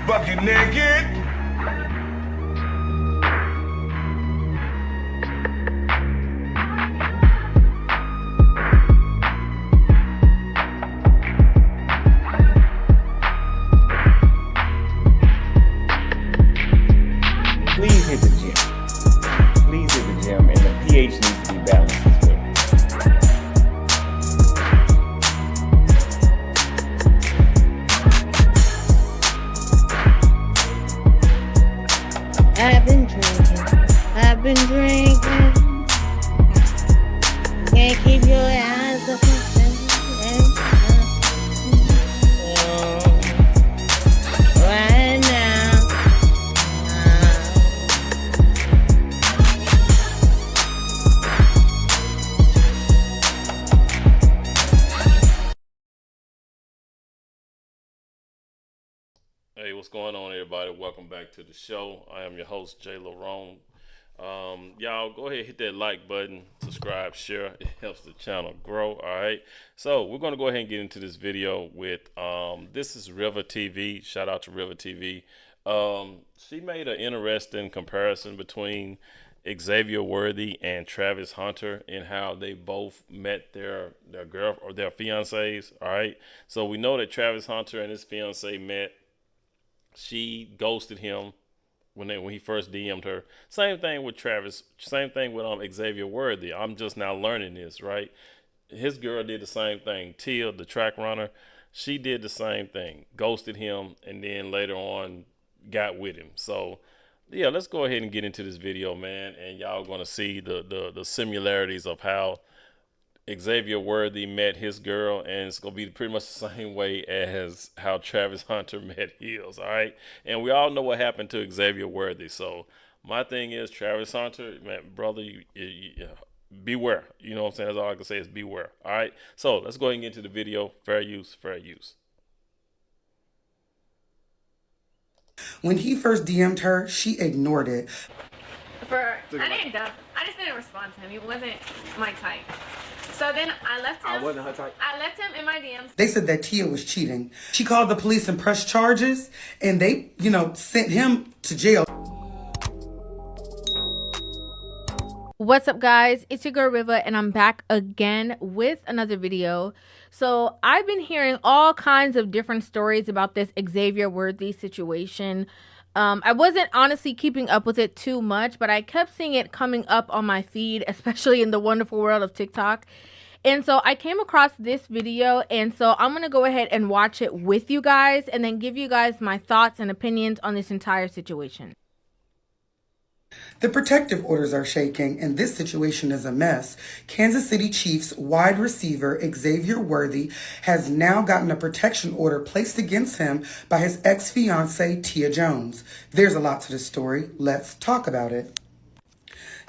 Bucket naked. Please hit the gym. Please hit the gym, and the pH needs to be balanced as well. I've been drinking. Can't keep your eyes open. Right now. Hey, what's going on, everybody? Welcome back to the show. I am your host, JLerone. Y'all go ahead and hit that like button, subscribe, share. It helps the channel grow. All right. So we're going to go ahead and get into this video with this is River TV. Shout out to River TV. She made an interesting comparison between Xavier Worthy and Travis Hunter and how they both met their girl or their fiancés. All right. So we know that Travis Hunter and his fiancee met. She ghosted him when he first DM'd her. Same thing with Travis. Same thing with Xavier Worthy. I'm just now learning this, right? His girl did the same thing. Tia, the track runner, she did the same thing. Ghosted him, and then later on got with him. So, yeah, let's go ahead and get into this video, man. And y'all going to see the similarities of how Xavier Worthy met his girl, and it's gonna be pretty much the same way as how Travis Hunter met his. All right, and we all know what happened to Xavier Worthy. So my thing is, Travis Hunter, man, brother, you beware. You know what I'm saying? That's all I can say is beware. All right, so let's go ahead and get into the video. Fair use, fair use. When he first DM'd her, she ignored it. I just didn't respond to him. He wasn't my type. So then I left him. I wasn't her type. I left him in my DMs. They said that Tia was cheating. She called the police and pressed charges, and they, sent him to jail. What's up, guys? It's your girl Riva, and I'm back again with another video. So I've been hearing all kinds of different stories about this Xavier Worthy situation. I wasn't honestly keeping up with it too much, but I kept seeing it coming up on my feed, especially in the wonderful world of TikTok. And so I came across this video, and so I'm going to go ahead and watch it with you guys and then give you guys my thoughts and opinions on this entire situation. The protective orders are shaking, and this situation is a mess. Kansas City Chiefs wide receiver Xavier Worthy has now gotten a protection order placed against him by his ex-fiancée, Tia Jones. There's a lot to this story. Let's talk about it.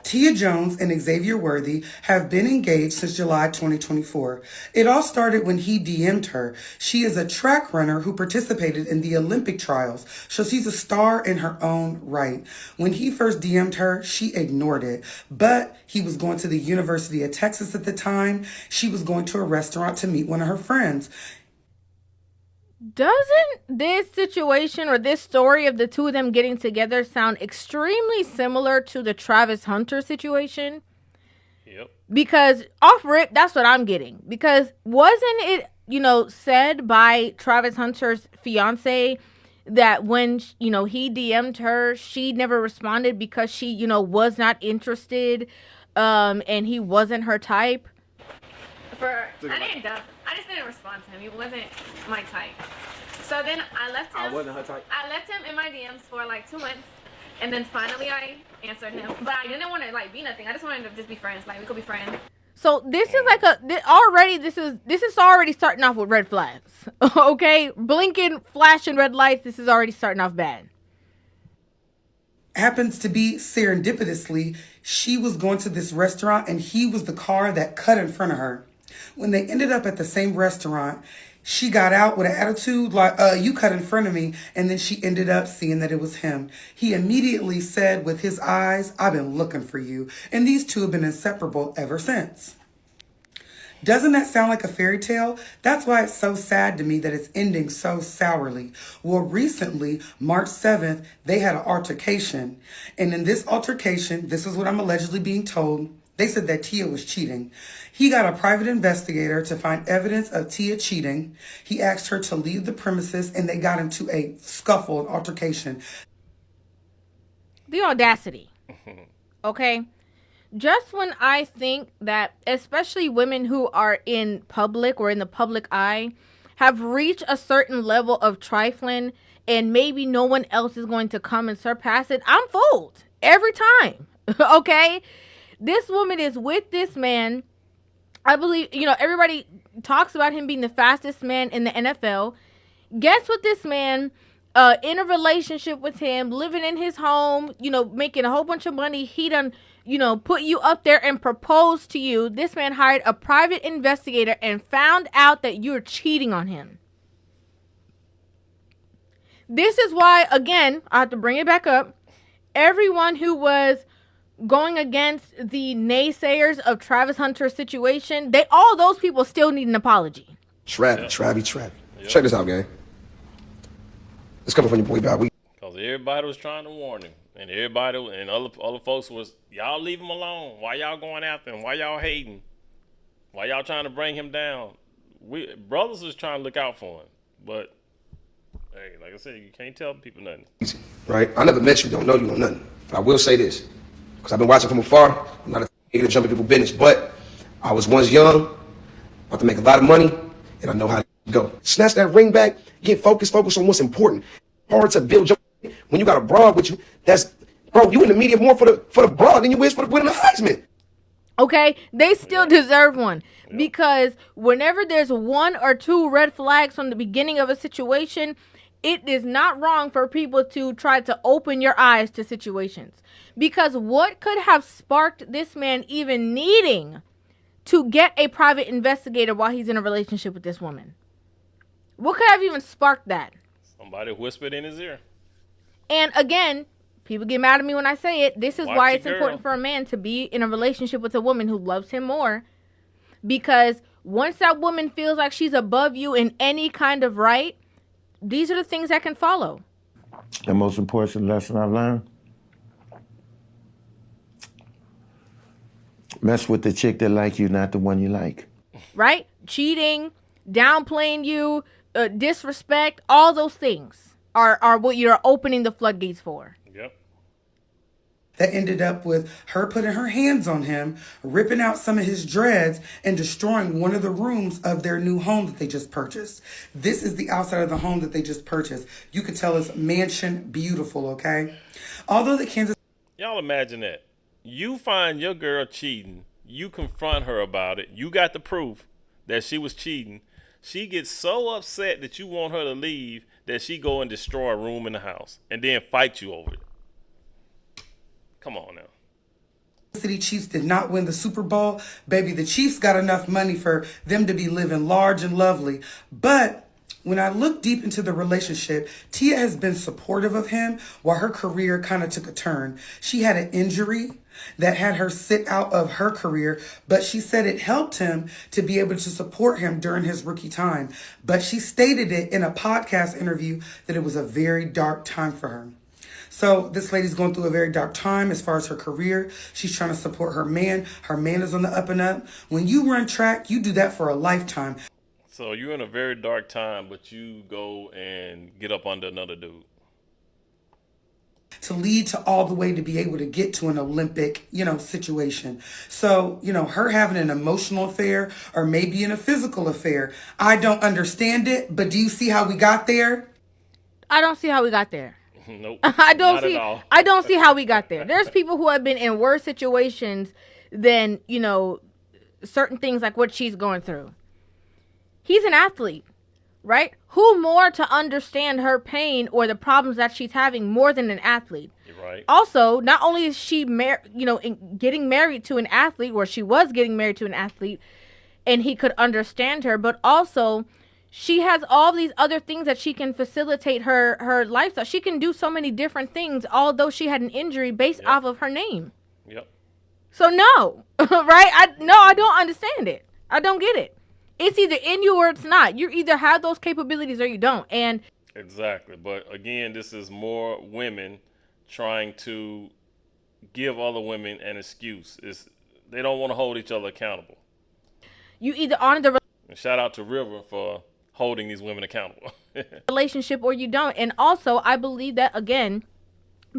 Tia Jones and Xavier Worthy have been engaged since July 2024. It all started when he DM'd her. She is a track runner who participated in the Olympic trials, so she's a star in her own right. When he first DM'd her, she ignored it, but he was going to the University of Texas at the time. She was going to a restaurant to meet one of her friends. Doesn't this situation or this story of the two of them getting together sound extremely similar to the Travis Hunter situation? Yep. Because off rip, that's what I'm getting. Because wasn't it, said by Travis Hunter's fiance that when, he DM'd her, she never responded because she, was not interested and he wasn't her type? I just didn't respond to him. He wasn't my type. So then I left him. I wasn't her type. I left him in my DMs for like 2 months, and then finally I answered him. But I didn't want to be nothing. I just wanted to just be friends. We could be friends. So this is like this is already starting off with red flags. Okay, blinking, flashing red lights. This is already starting off bad. Happens to be serendipitously, she was going to this restaurant and he was the car that cut in front of her. When they ended up at the same restaurant, she got out with an attitude like, you cut in front of me. And then she ended up seeing that it was him. He immediately said with his eyes, I've been looking for you. And these two have been inseparable ever since. Doesn't that sound like a fairy tale? That's why it's so sad to me that it's ending so sourly. Well, recently, March 7th, they had an altercation. And in this altercation, this is what I'm allegedly being told, they said that Tia was cheating. He got a private investigator to find evidence of Tia cheating. He asked her to leave the premises and they got into a scuffle, an altercation. The audacity. Okay? Just when I think that especially women who are in public or in the public eye have reached a certain level of trifling and maybe no one else is going to come and surpass it, I'm fooled every time. Okay? This woman is with this man. I believe, everybody talks about him being the fastest man in the NFL. Guess what? This man, in a relationship with him, living in his home, making a whole bunch of money. He done, put you up there and proposed to you. This man hired a private investigator and found out that you're cheating on him. This is why, again, I have to bring it back up. Everyone who was going against the naysayers of Travis Hunter's situation, all those people still need an apology. Travie. Yep. Check this out, gang. It's coming from your boy Bob. Because everybody was trying to warn him. And everybody and other folks was, y'all leave him alone. Why y'all going after him? Why y'all hating? Why y'all trying to bring him down? Brothers was trying to look out for him. But, hey, like I said, you can't tell people nothing. Right? I never met you, don't know you, know nothing. But I will say this. Because I've been watching from afar. I'm not a nigga to jump in people's business. But I was once young, about to make a lot of money, and I know how to go. Snatch that ring back, get focused on what's important. Hard to build your when you got a broad with you. That's, bro, you in the media more for the broad than you is for the winning the Heisman. Okay, they still deserve one. Because whenever there's one or two red flags from the beginning of a situation, it is not wrong for people to try to open your eyes to situations. Because what could have sparked this man even needing to get a private investigator while he's in a relationship with this woman? What could have even sparked that? Somebody whispered in his ear. And again, people get mad at me when I say it. This is Watch why it, it's important for a man to be in a relationship with a woman who loves him more. Because once that woman feels like she's above you in any kind of right, these are the things that can follow. The most important lesson I've learned? Mess with the chick that like you, not the one you like. Right? Cheating, downplaying you, disrespect, all those things are what you're opening the floodgates for. Yep. That ended up with her putting her hands on him, ripping out some of his dreads, and destroying one of the rooms of their new home that they just purchased. This is the outside of the home that they just purchased. You could tell it's mansion beautiful, okay? Although the Kansas... Y'all imagine that. You find your girl cheating. You confront her about it. You got the proof that she was cheating. She gets so upset that you want her to leave that she go and destroy a room in the house and then fight you over it. Come on now. City Chiefs did not win the Super Bowl. Baby, the Chiefs got enough money for them to be living large and lovely. But when I look deep into the relationship, Tia has been supportive of him while her career kind of took a turn. She had an injury that had her sit out of her career, but she said it helped him to be able to support him during his rookie time. But she stated it in a podcast interview that it was a very dark time for her. So this lady's going through a very dark time as far as her career. She's trying to support her man. Her man is on the up and up. When you run track, you do that for a lifetime. So you're in a very dark time, but you go and get up under another dude. To lead to all the way to be able to get to an Olympic, situation. So, her having an emotional affair or maybe in a physical affair, I don't understand it, but do you see how we got there? I don't see how we got there. Nope. I don't see how we got there. There's people who have been in worse situations than, certain things like what she's going through. He's an athlete, right? Who more to understand her pain or the problems that she's having more than an athlete? You're right. Also, not only is she getting married to an athlete, or she was getting married to an athlete, and he could understand her, but also she has all these other things that she can facilitate her lifestyle. She can do so many different things, although she had an injury based off of her name. Yep. So no, right? I don't understand it. I don't get it. It's either in you or it's not. You either have those capabilities or you don't. And exactly. But again, this is more women trying to give other women an excuse. They don't want to hold each other accountable. You either honor the and shout out to River for holding these women accountable. relationship or you don't. And also, I believe that, again,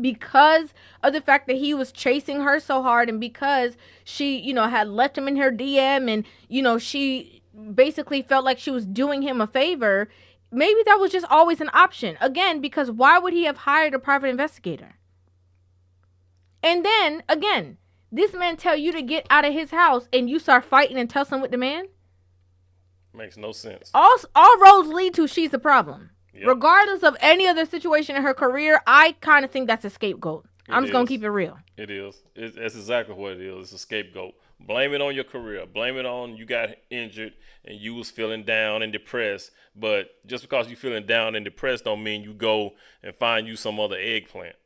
because of the fact that he was chasing her so hard, and because she, had left him in her DM, and, she basically felt like she was doing him a favor, maybe that was just always an option. Again, because why would he have hired a private investigator? And then, again, this man tell you to get out of his house and you start fighting and tussling with the man? Makes no sense. All roads lead to she's the problem. Yep. Regardless of any other situation in her career, I kind of think that's a scapegoat. I'm just going to keep it real. It is. That's exactly what it is. It's a scapegoat. Blame it on your career. Blame it on you got injured and you was feeling down and depressed. But just because you feeling down and depressed don't mean you go and find you some other eggplant.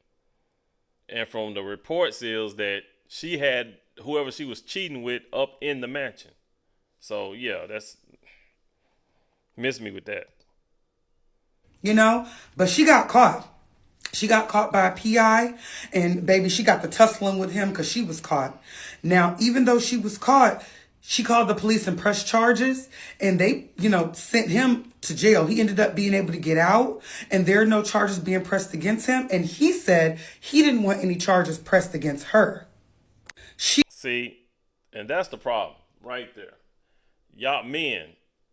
And from the reports is that she had whoever she was cheating with up in the mansion. So, yeah, that's... Miss me with that. But she got caught. She got caught by a PI, and baby, she got the tussling with him because she was caught. Now, even though she was caught, she called the police and pressed charges, and they, sent him to jail. He ended up being able to get out, and there are no charges being pressed against him. And he said he didn't want any charges pressed against her. See, and that's the problem right there. Y'all men,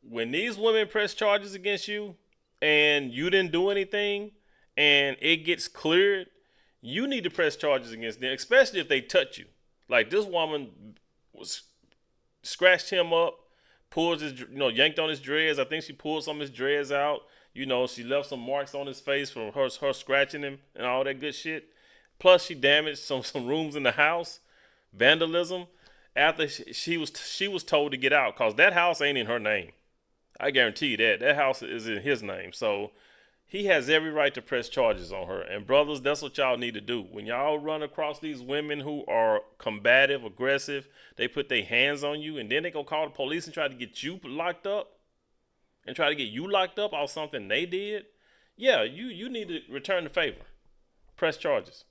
when these women press charges against you and you didn't do anything and it gets cleared, you need to press charges against them, especially if they touch you. Like this woman was scratched him up, pulled his, yanked on his dreads. I think she pulled some of his dreads out. She left some marks on his face from her scratching him and all that good shit. Plus, she damaged some rooms in the house, vandalism. After she was told to get out because that house ain't in her name. I guarantee you that house is in his name. So he has every right to press charges on her. And brothers, that's what y'all need to do. When y'all run across these women who are combative, aggressive, they put their hands on you and then they go call the police and try to get you locked up off something they did. Yeah, you need to return the favor. Press charges.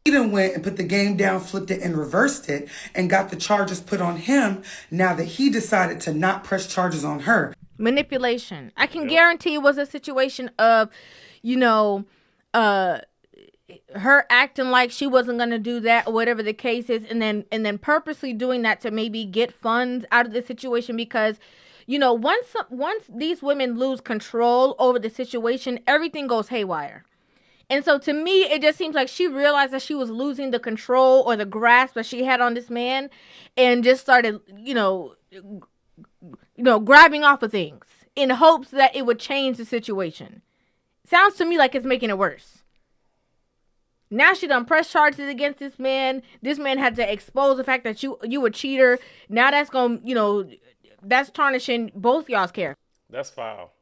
He then went and put the game down, flipped it, and reversed it, and got the charges put on him now that he decided to not press charges on her. Manipulation. I can guarantee it was a situation of, her acting like she wasn't going to do that or whatever the case is, and then purposely doing that to maybe get funds out of the situation because, once these women lose control over the situation, everything goes haywire. And so to me, it just seems like she realized that she was losing the control or the grasp that she had on this man and just started, grabbing off of things in hopes that it would change the situation. Sounds to me like it's making it worse. Now she done pressed charges against this man. This man had to expose the fact that you a cheater. Now that's that's tarnishing both y'all's character. That's foul.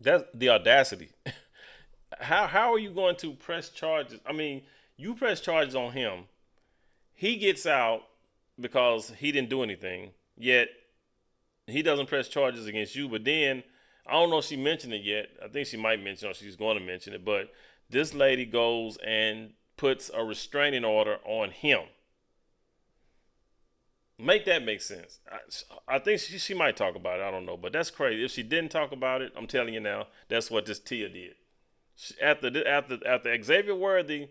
That's the audacity. How are you going to press charges? I mean, you press charges on him. He gets out because he didn't do anything. Yet, he doesn't press charges against you. But then, I don't know if she mentioned it yet. I think she might mention it or she's going to mention it. But this lady goes and puts a restraining order on him. Make that make sense. I think she might talk about it. I don't know. But that's crazy. If she didn't talk about it, I'm telling you now, that's what this Tia did. After Xavier Worthy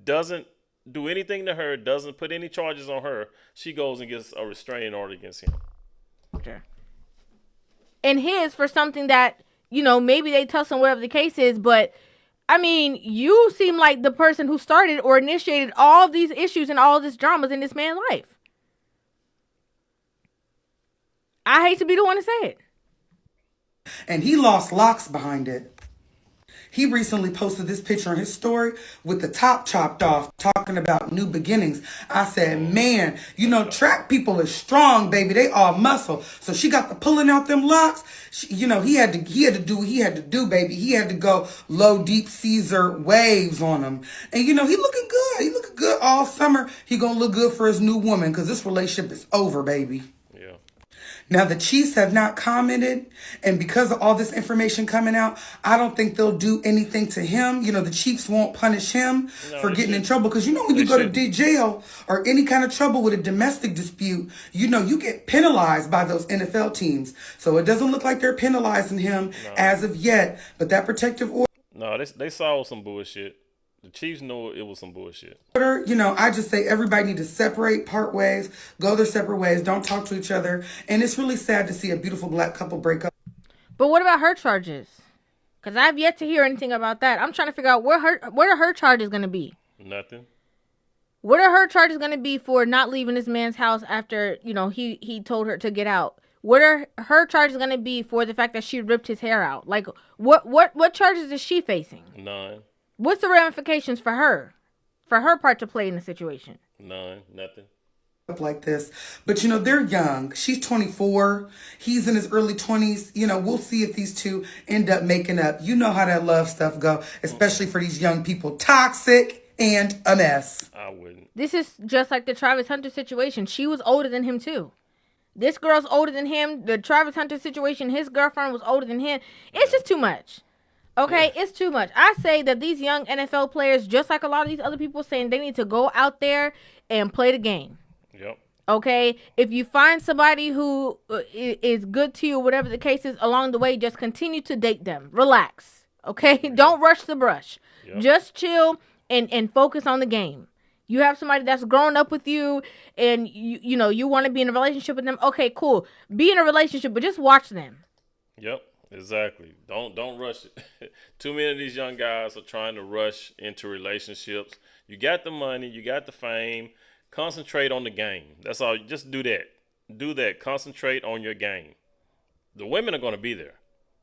doesn't do anything to her, doesn't put any charges on her, she goes and gets a restraining order against him. Okay. And his for something that, maybe they tussle whatever the case is, but I mean, you seem like the person who started or initiated all of these issues and all of this dramas in this man's life. I hate to be the one to say it. And he lost locks behind it. He recently posted this picture on his story with the top chopped off, talking about new beginnings. I said, man, you know, track people are strong, baby. They all muscle. So she got the pulling out them locks. You know, he had to do what he had to do, baby. He had to go low, deep Caesar waves on him. And, you know, he looking good. He looking good all summer. He gonna look good for his new woman because this relationship is over, baby. Now, the Chiefs have not commented, and because of all this information coming out, I don't think they'll do anything to him. You know, the Chiefs won't punish him for getting in trouble. Because, you know, when you go to jail or any kind of trouble with a domestic dispute, you know, you get penalized by those NFL teams. So it doesn't look like they're penalizing him as of yet. But that protective order... No, they saw some bullshit. The Chiefs know it was some bullshit. You know, I just say everybody need to separate, part ways, go their separate ways, don't talk to each other. And it's really sad to see a beautiful black couple break up. But what about her charges? Because I've yet to hear anything about that. I'm trying to figure out what are her charges going to be? Nothing. What are her charges going to be for not leaving this man's house after, you know, he told her to get out? What are her charges going to be for the fact that she ripped his hair out? Like, what charges is she facing? None. What's the ramifications for her part to play in the situation? None, nothing. Like this, but you know, they're young. She's 24. He's in his early 20s. You know, we'll see if these two end up making up. You know how that love stuff go, especially for these young people. Toxic and a mess. I wouldn't. This is just like the Travis Hunter situation. She was older than him too. This girl's older than him. The Travis Hunter situation, his girlfriend was older than him. It's just too much. Okay, it's too much. I say that these young NFL players, just like a lot of these other people saying, they need to go out there and play the game. Yep. Okay, if you find somebody who is good to you, whatever the case is, along the way, just continue to date them. Relax. Okay, don't rush the brush. Yep. Just chill and focus on the game. You have somebody that's grown up with you, and you know you want to be in a relationship with them. Okay, cool. Be in a relationship, but just watch them. Yep. Exactly. Don't rush it. Too many of these young guys are trying to rush into relationships. You got the money, you got the fame. Concentrate on the game. That's all. Just do that. Do that. Concentrate on your game. The women are going to be there.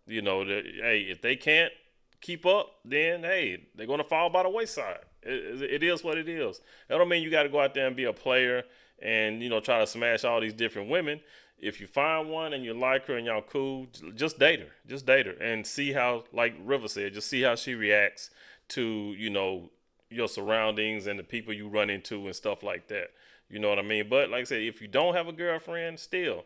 You know, hey, if they can't keep up, then hey, they're going to fall by the wayside. It is what it is. That don't mean you got to go out there and be a player and, you know, try to smash all these different women. If you find one and you like her and y'all cool, just date her. Just date her and see how, like River said, just see how she reacts to, you know, your surroundings and the people you run into and stuff like that. You know what I mean? But like I said, if you don't have a girlfriend, still,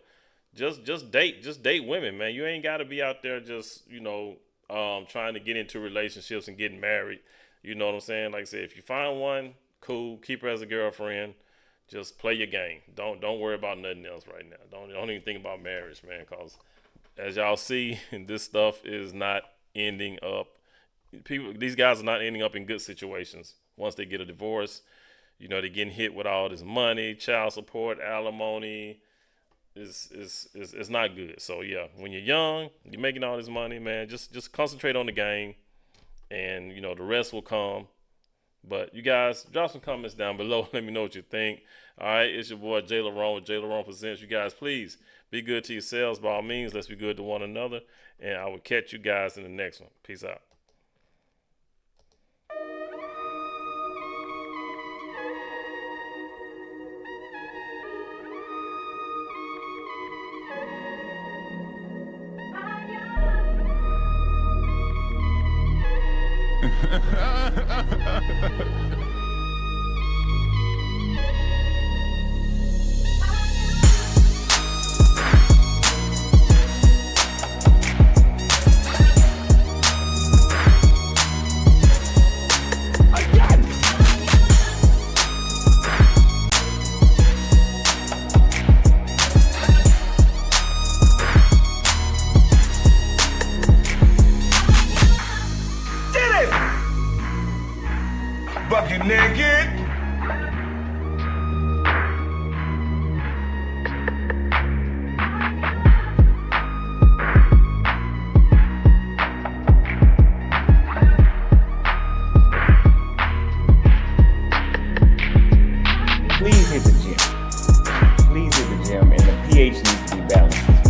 just date women, man. You ain't got to be out there just, you know, trying to get into relationships and getting married. You know what I'm saying? Like I said, if you find one, cool, keep her as a girlfriend. Just play your game. Don't worry about nothing else right now. Don't even think about marriage, man, because as y'all see, this stuff is not ending up. These guys are not ending up in good situations. Once they get a divorce, you know, they're getting hit with all this money, child support, alimony. It's not good. So yeah, when you're young, you're making all this money, man. Just concentrate on the game, and you know the rest will come. But you guys, drop some comments down below. Let me know what you think. All right, it's your boy JLerone with JLerone Presents. You guys, please be good to yourselves. By all means, let's be good to one another. And I will catch you guys in the next one. Peace out. Bucket naked. Please hit the gym. Please hit the gym, and the pH needs to be balanced.